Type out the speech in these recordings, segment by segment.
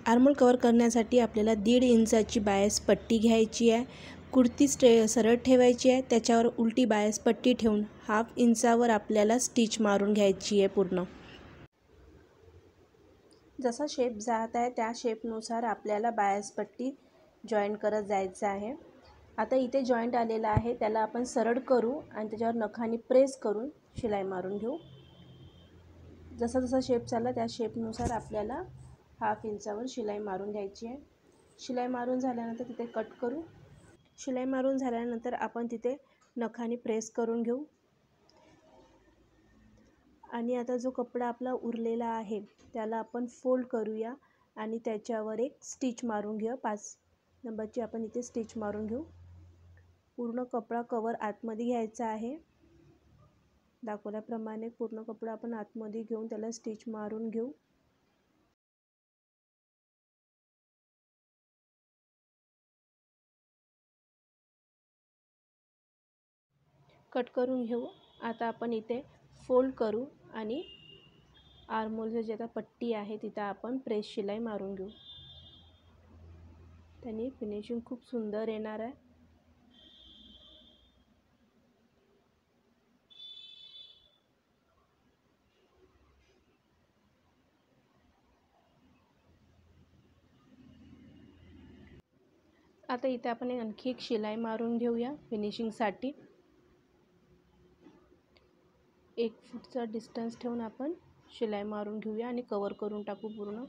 Armhole cover करण्यासाठी आपल्याला 1.5 इंचाची bias पट्टी घ्यायची आहे। कुर्ती सरळ ठेवायची आहे, त्याच्यावर उलटी बायस पट्टी ठेवून 1/2 इंचावर आपल्याला स्टिच मारून घ्यायची आहे पूर्ण। जसा शेप जात आहे त्या शेपनुसार आपल्याला बायस पट्टी जॉईंट करत जायचं आहे। आता इथे जॉईंट आलेला आहे त्याला आपण सरळ करू आणि त्याच्यावर नखाने प्रेस करून शिलाई मारून घेऊ। जसा जसा शेप चालला त्या शेपनुसार आपल्याला 1/2 इंचावर शिलाई मारून घ्यायची आहे। शिलाई मारून झाल्यानंतर तिथे कट करू। शिलाई मारून झाल्यानंतर आपण तिथे नखाने प्रेस करून घेऊ आणि आता जो कपडा आपला उरलेला आहे त्याला आपण फोल्ड करूया आणि त्याच्यावर एक स्टिच मारून घेऊ। 5 नंबरची आपण इथे स्टिच मारून घेऊ। पूर्ण कपडा कवर आतमध्ये घ्यायचा आहे। दाखवल्याप्रमाणे पूर्ण कपडा आपण आतमध्ये घेऊन त्याला स्टिच मारून घेऊ। कट करून घेऊ। आता आपण इथे फोल्ड करू आणि आर्महोलची जी आता पट्टी आहे तिथे आपण प्रेस शिलाई मारून घेऊ। त्याने फिनिशिंग खूप सुंदर येणार आहे। आता इथे आपण आणखी एक शिलाई मारून घेऊया फिनिशिंगसाठी। 1 फूटचा डिस्टन्स ठेवून आपण शिलाई मारून घेऊया आणि कवर करून टाकू पूर्ण।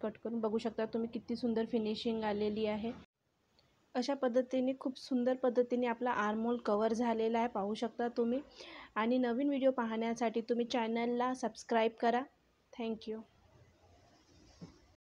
कट करून बघू शकता तुम्ही किती सुंदर फिनिशिंग आलेली आहे। अशा पद्धतीने खूप सुंदर पद्धतीने आपला आर्महोल कवर झालेला आहे, पाहू शकता तुम्ही। आणि नवीन व्हिडिओ पाहण्यासाठी तुम्ही चॅनलला सबस्क्राईब करा। थँक्यू।